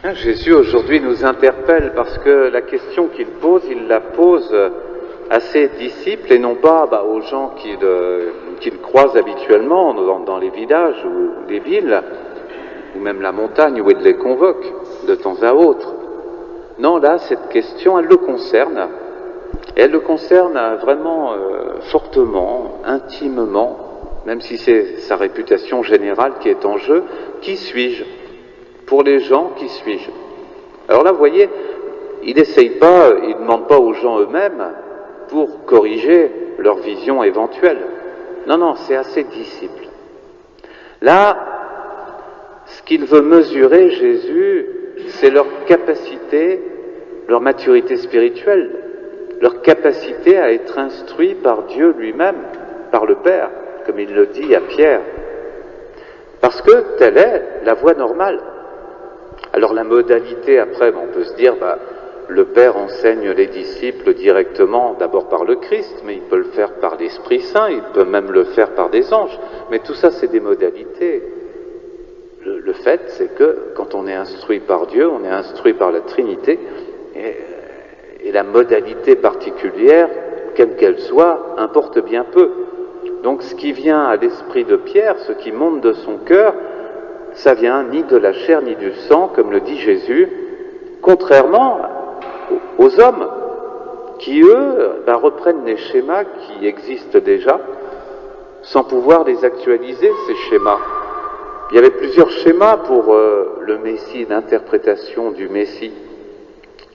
Jésus aujourd'hui nous interpelle parce que la question qu'il pose, il la pose à ses disciples et non pas aux gens qu'il croise habituellement dans les villages ou les villes, ou même la montagne où il les convoque de temps à autre. Non, là, cette question, elle le concerne. Et elle le concerne vraiment fortement, intimement, même si c'est sa réputation générale qui est en jeu. Qui suis-je? Pour les gens, qui suis-je? Alors là, vous voyez, il n'essaye pas, il ne demande pas aux gens eux-mêmes pour corriger leur vision éventuelle. Non, non, c'est à ses disciples. Là, ce qu'il veut mesurer, Jésus, c'est leur capacité, leur maturité spirituelle, leur capacité à être instruits par Dieu lui-même, par le Père, comme il le dit à Pierre. Parce que telle est la voie normale. Alors la modalité, après, on peut se dire, le Père enseigne les disciples directement, d'abord par le Christ, mais il peut le faire par l'Esprit Saint, il peut même le faire par des anges. Mais tout ça, c'est des modalités. Le fait, c'est que quand on est instruit par Dieu, on est instruit par la Trinité, et la modalité particulière, quelle qu'elle soit, importe bien peu. Donc ce qui vient à l'esprit de Pierre, ce qui monte de son cœur, ça vient ni de la chair ni du sang, comme le dit Jésus, contrairement aux hommes qui, eux, reprennent des schémas qui existent déjà, sans pouvoir les actualiser, ces schémas. Il y avait plusieurs schémas pour le Messie, l'interprétation du Messie.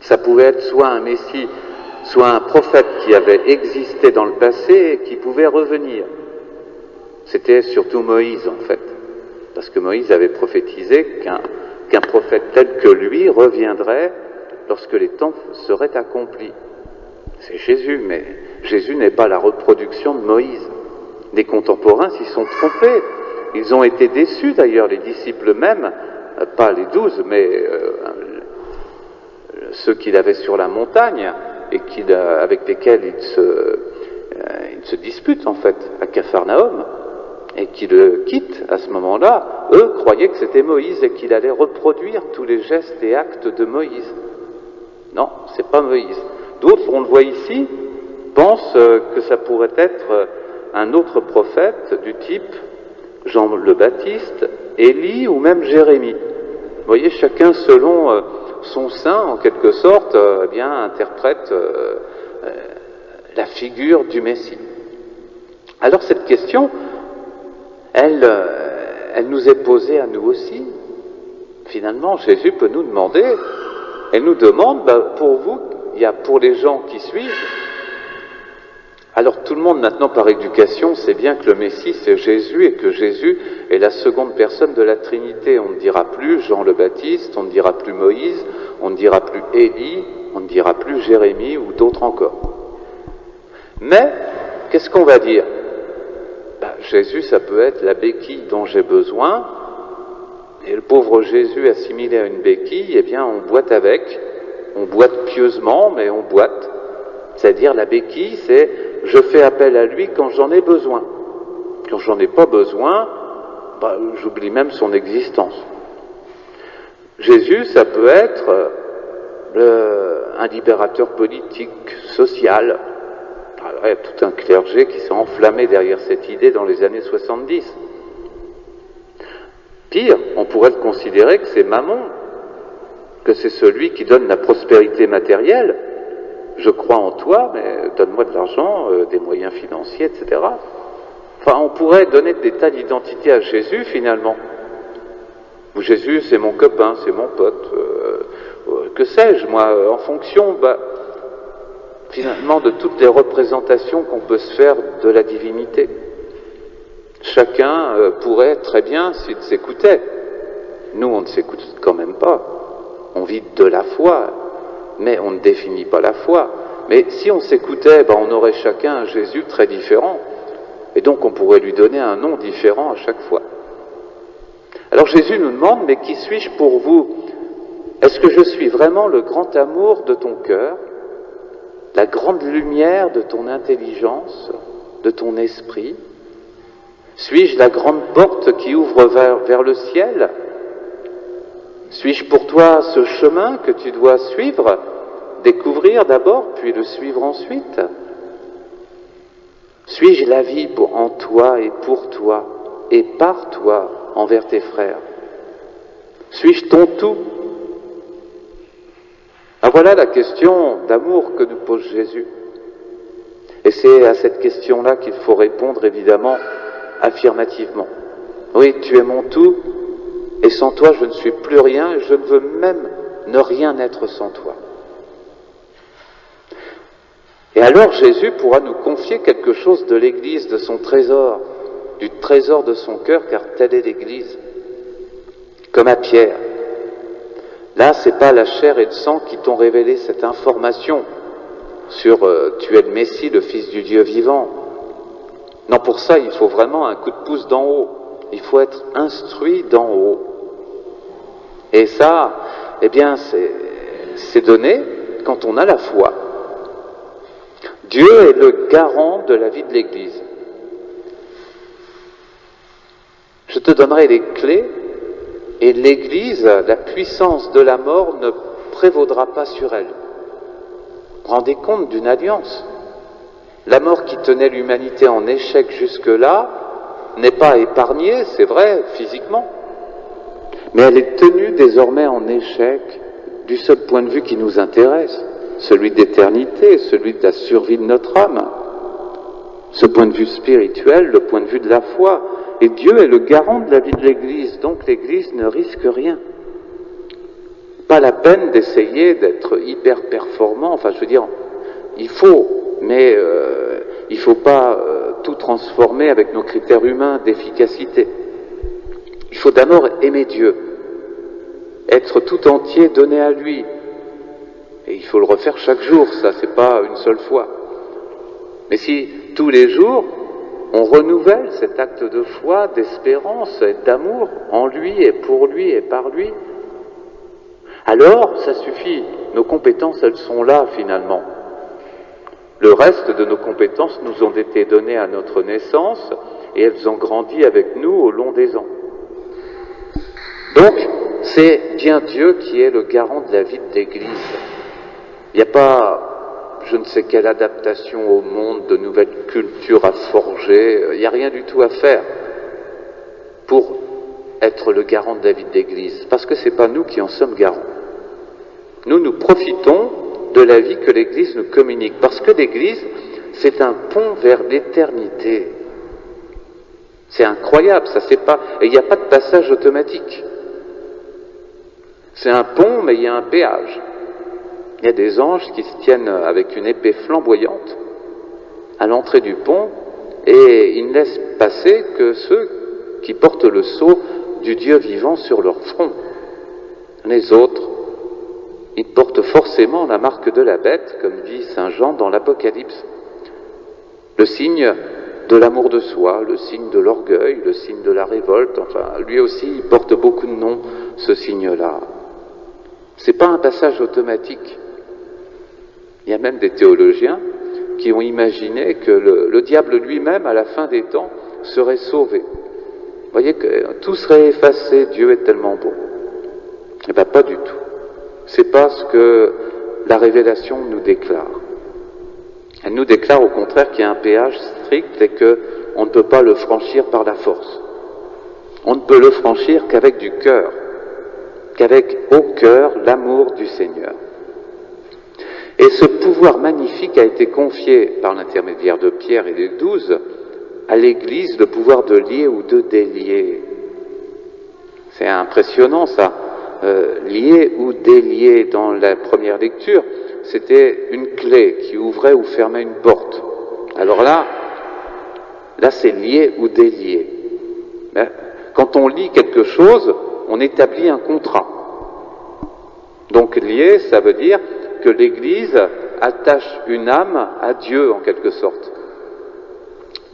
Ça pouvait être soit un Messie, soit un prophète qui avait existé dans le passé et qui pouvait revenir. C'était surtout Moïse, en fait, parce que Moïse avait prophétisé qu'un prophète tel que lui reviendrait lorsque les temps seraient accomplis. C'est Jésus, mais Jésus n'est pas la reproduction de Moïse. Les contemporains s'y sont trompés. Ils ont été déçus d'ailleurs, les disciples même, pas les 12, mais ceux qu'il avait sur la montagne et avec lesquels il se dispute en fait à Capharnaüm et qui le quittent à ce moment-là, eux croyaient que c'était Moïse et qu'il allait reproduire tous les gestes et actes de Moïse. Non, c'est pas Moïse. D'autres, on le voit ici, pensent que ça pourrait être un autre prophète du type Jean le Baptiste, Élie ou même Jérémie. Vous voyez, chacun selon son sein, en quelque sorte, interprète la figure du Messie. Alors cette question, elle nous est posée à nous aussi. Finalement, Jésus peut nous demander, elle nous demande, pour vous, il y a pour les gens qui suis-je? Alors tout le monde maintenant par éducation sait bien que le Messie c'est Jésus et que Jésus est la seconde personne de la Trinité. On ne dira plus Jean le Baptiste, on ne dira plus Moïse, on ne dira plus Élie, on ne dira plus Jérémie ou d'autres encore. Mais qu'est-ce qu'on va dire? Jésus ça peut être la béquille dont j'ai besoin, et le pauvre Jésus assimilé à une béquille, on boite avec, on boite pieusement mais on boite. C'est-à-dire la béquille c'est je fais appel à lui quand j'en ai besoin. Quand j'en ai pas besoin, j'oublie même son existence. Jésus, ça peut être un libérateur politique, social. Il y a tout un clergé qui s'est enflammé derrière cette idée dans les années 70. Pire, on pourrait le considérer que c'est Mammon, que c'est celui qui donne la prospérité matérielle. Je crois en toi, mais donne-moi de l'argent, des moyens financiers, etc. Enfin, on pourrait donner des tas d'identités à Jésus, finalement. Ou Jésus, c'est mon copain, c'est mon pote, que sais-je, moi, en fonction, finalement, de toutes les représentations qu'on peut se faire de la divinité. Chacun pourrait très bien, s'il s'écoutait. Nous, on ne s'écoute quand même pas. On vit de la foi. Mais on ne définit pas la foi. Mais si on s'écoutait, on aurait chacun un Jésus très différent. Et donc on pourrait lui donner un nom différent à chaque fois. Alors Jésus nous demande, mais qui suis-je pour vous? Est-ce que je suis vraiment le grand amour de ton cœur, la grande lumière de ton intelligence, de ton esprit? Suis-je la grande porte qui ouvre vers le ciel? Suis-je pour toi ce chemin que tu dois suivre, découvrir d'abord, puis le suivre ensuite? Suis-je la vie en toi et pour toi, et par toi envers tes frères? Suis-je ton tout? Ah, voilà la question d'amour que nous pose Jésus. Et c'est à cette question-là qu'il faut répondre évidemment affirmativement. Oui, tu es mon tout, et sans toi je ne suis plus rien, et je ne veux même ne rien être sans toi. Et alors Jésus pourra nous confier quelque chose de l'Église, de son trésor, du trésor de son cœur, car telle est l'Église. Comme à Pierre. Là, c'est pas la chair et le sang qui t'ont révélé cette information sur tu es le Messie, le Fils du Dieu vivant. Non, pour ça, il faut vraiment un coup de pouce d'en haut. Il faut être instruit d'en haut. Et ça, eh bien, c'est donné quand on a la foi. Dieu est le garant de la vie de l'Église. Je te donnerai les clés, et l'Église, la puissance de la mort ne prévaudra pas sur elle. Rendez compte d'une alliance. La mort qui tenait l'humanité en échec jusque-là n'est pas épargnée, c'est vrai, physiquement, mais elle est tenue désormais en échec du seul point de vue qui nous intéresse, celui d'éternité, celui de la survie de notre âme, ce point de vue spirituel, le point de vue de la foi. Et Dieu est le garant de la vie de l'Église, donc l'Église ne risque rien. Pas la peine d'essayer d'être hyper performant, enfin je veux dire, il faut, mais il ne faut pas tout transformer avec nos critères humains d'efficacité. Il faut d'abord aimer Dieu, être tout entier donné à lui. Et il faut le refaire chaque jour, ça c'est pas une seule fois. Mais si tous les jours, on renouvelle cet acte de foi, d'espérance et d'amour en lui et pour lui et par lui, alors ça suffit. Nos compétences, elles sont là finalement. Le reste de nos compétences nous ont été données à notre naissance et elles ont grandi avec nous au long des ans. Donc, c'est bien Dieu qui est le garant de la vie de l'Église. Il n'y a pas je ne sais quelle adaptation au monde, de nouvelles cultures à forger, il n'y a rien du tout à faire pour être le garant de la vie de l'Église, parce que ce n'est pas nous qui en sommes garants. Nous profitons de la vie que l'Église nous communique, parce que l'Église, c'est un pont vers l'éternité. C'est incroyable, ça c'est pas, et il n'y a pas de passage automatique. C'est un pont, mais il y a un péage. Il y a des anges qui se tiennent avec une épée flamboyante à l'entrée du pont et ils ne laissent passer que ceux qui portent le sceau du Dieu vivant sur leur front. Les autres, ils portent forcément la marque de la bête, comme dit Saint Jean dans l'Apocalypse. Le signe de l'amour de soi, le signe de l'orgueil, le signe de la révolte, enfin, lui aussi, il porte beaucoup de noms, ce signe-là. C'est pas un passage automatique. Il y a même des théologiens qui ont imaginé que le diable lui-même, à la fin des temps, serait sauvé. Vous voyez que tout serait effacé, Dieu est tellement bon. Eh bien, pas du tout. C'est pas ce que la révélation nous déclare. Elle nous déclare au contraire qu'il y a un péage strict et qu'on ne peut pas le franchir par la force. On ne peut le franchir qu'avec du cœur, qu'avec au cœur l'amour du Seigneur. Et ce pouvoir magnifique a été confié par l'intermédiaire de Pierre et des 12 à l'Église, le pouvoir de lier ou de délier. C'est impressionnant ça, lier ou délier. Dans la première lecture, c'était une clé qui ouvrait ou fermait une porte. Alors là c'est lier ou délier. Quand on lit quelque chose, on établit un contrat. Donc lier, ça veut dire que l'Église attache une âme à Dieu en quelque sorte.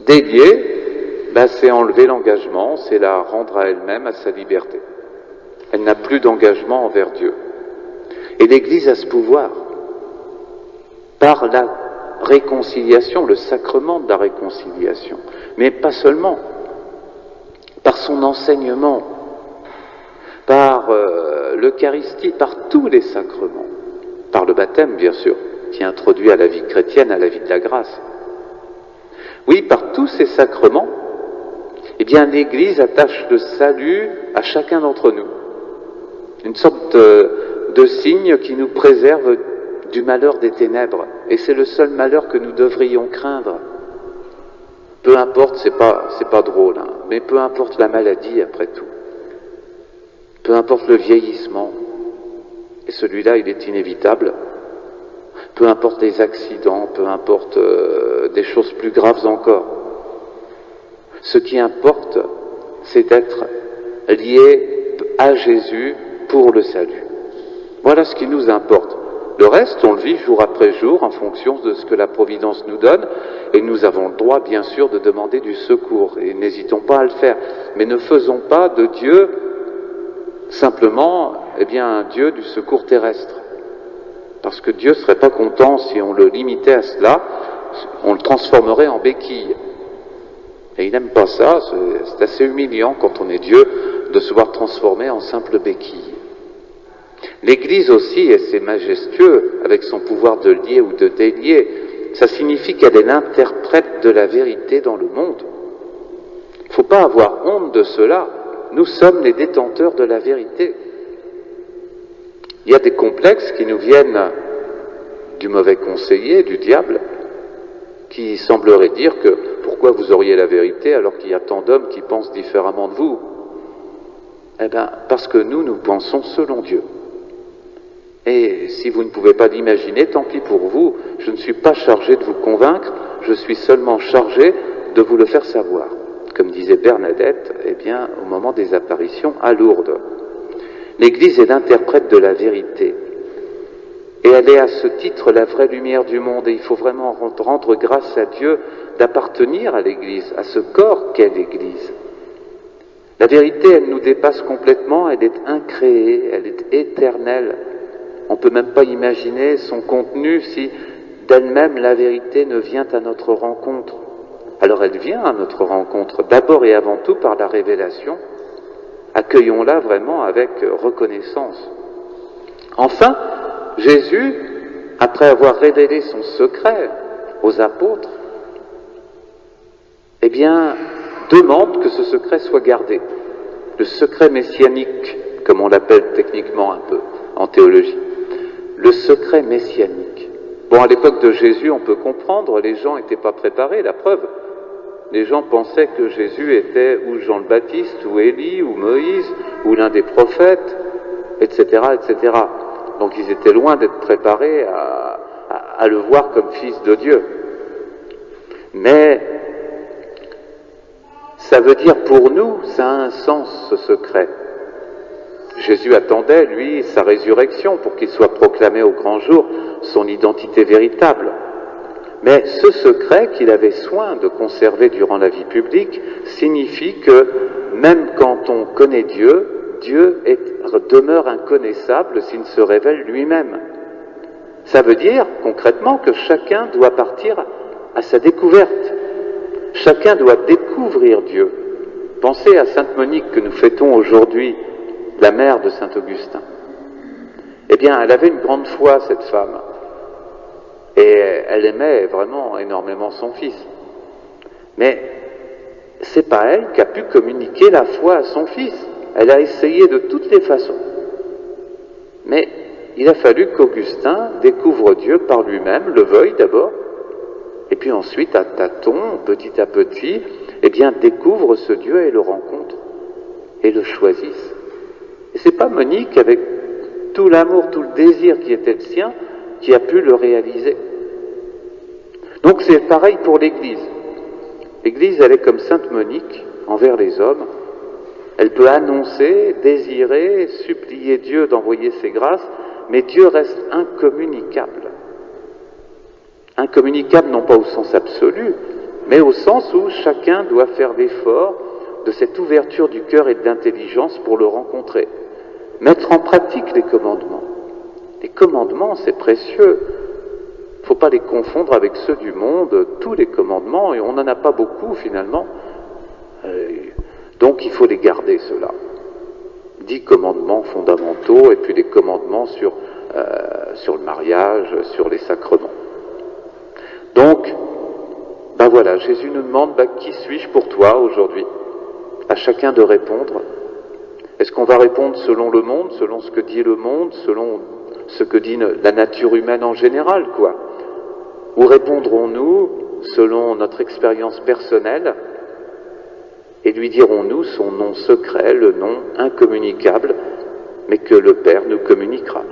Délier, c'est enlever l'engagement, c'est la rendre à elle-même, à sa liberté. Elle n'a plus d'engagement envers Dieu. Et l'Église a ce pouvoir. Par la réconciliation, le sacrement de la réconciliation. Mais pas seulement. Par son enseignement. Par par l'Eucharistie, par tous les sacrements, par le baptême bien sûr, qui introduit à la vie chrétienne, à la vie de la grâce. Oui, par tous ces sacrements, eh bien l'Église attache le salut à chacun d'entre nous. Une sorte de signe qui nous préserve du malheur des ténèbres. Et c'est le seul malheur que nous devrions craindre. Peu importe, c'est pas drôle, hein, mais peu importe la maladie après tout. Peu importe le vieillissement, et celui-là il est inévitable. Peu importe les accidents, peu importe des choses plus graves encore. Ce qui importe, c'est d'être lié à Jésus pour le salut. Voilà ce qui nous importe. Le reste, on le vit jour après jour en fonction de ce que la Providence nous donne, et nous avons le droit, bien sûr, de demander du secours, et n'hésitons pas à le faire. Mais ne faisons pas de Dieu simplement, un Dieu du secours terrestre. Parce que Dieu ne serait pas content si on le limitait à cela, on le transformerait en béquille. Et il n'aime pas ça, c'est assez humiliant quand on est Dieu de se voir transformé en simple béquille. L'Église aussi, et c'est majestueux, avec son pouvoir de lier ou de délier, ça signifie qu'elle est l'interprète de la vérité dans le monde. Il ne faut pas avoir honte de cela, nous sommes les détenteurs de la vérité. Il y a des complexes qui nous viennent du mauvais conseiller, du diable, qui semblerait dire que pourquoi vous auriez la vérité alors qu'il y a tant d'hommes qui pensent différemment de vous? Eh bien, parce que nous pensons selon Dieu. Et si vous ne pouvez pas l'imaginer, tant pis pour vous, je ne suis pas chargé de vous convaincre, je suis seulement chargé de vous le faire savoir. Comme disait Bernadette, au moment des apparitions à Lourdes. L'Église est l'interprète de la vérité. Et elle est à ce titre la vraie lumière du monde. Et il faut vraiment rendre grâce à Dieu d'appartenir à l'Église, à ce corps qu'est l'Église. La vérité, elle nous dépasse complètement, elle est incréée, elle est éternelle. On ne peut même pas imaginer son contenu si d'elle-même la vérité ne vient à notre rencontre. Alors elle vient à notre rencontre, d'abord et avant tout par la révélation. Accueillons-la vraiment avec reconnaissance. Enfin, Jésus, après avoir révélé son secret aux apôtres, demande que ce secret soit gardé. Le secret messianique, comme on l'appelle techniquement un peu en théologie. Le secret messianique. Bon, à l'époque de Jésus, on peut comprendre, les gens n'étaient pas préparés, la preuve. Les gens pensaient que Jésus était ou Jean le Baptiste, ou Élie, ou Moïse, ou l'un des prophètes, etc., etc. Donc ils étaient loin d'être préparés à le voir comme fils de Dieu. Mais ça veut dire pour nous, ça a un sens ce secret. Jésus attendait, lui, sa résurrection pour qu'il soit proclamé au grand jour son identité véritable. Mais ce secret qu'il avait soin de conserver durant la vie publique signifie que même quand on connaît Dieu, Dieu demeure inconnaissable s'il ne se révèle lui-même. Ça veut dire concrètement que chacun doit partir à sa découverte. Chacun doit découvrir Dieu. Pensez à Sainte Monique que nous fêtons aujourd'hui, la mère de Saint Augustin. Elle avait une grande foi, cette femme. Et elle aimait vraiment énormément son fils. Mais c'est pas elle qui a pu communiquer la foi à son fils. Elle a essayé de toutes les façons. Mais il a fallu qu'Augustin découvre Dieu par lui-même, le veuille d'abord, et puis ensuite, à tâtons, petit à petit, découvre ce Dieu et le rencontre, et le choisisse. Et c'est pas Monique, avec tout l'amour, tout le désir qui était le sien, qui a pu le réaliser. Donc c'est pareil pour l'Église. L'Église, elle est comme Sainte Monique envers les hommes. Elle peut annoncer, désirer, supplier Dieu d'envoyer ses grâces, mais Dieu reste incommunicable. Incommunicable non pas au sens absolu, mais au sens où chacun doit faire l'effort de cette ouverture du cœur et de l'intelligence pour le rencontrer. Mettre en pratique les commandements. Les commandements, c'est précieux. Il ne faut pas les confondre avec ceux du monde, tous les commandements, et on n'en a pas beaucoup finalement. Donc il faut les garder, ceux-là. 10 commandements fondamentaux et puis des commandements sur le mariage, sur les sacrements. Donc, ben voilà, Jésus nous demande, qui suis-je pour toi aujourd'hui? À chacun de répondre. Est-ce qu'on va répondre selon le monde, selon ce que dit le monde, selon ce que dit la nature humaine en général, quoi? Ou répondrons-nous selon notre expérience personnelle et lui dirons-nous son nom secret, le nom incommunicable, mais que le Père nous communiquera?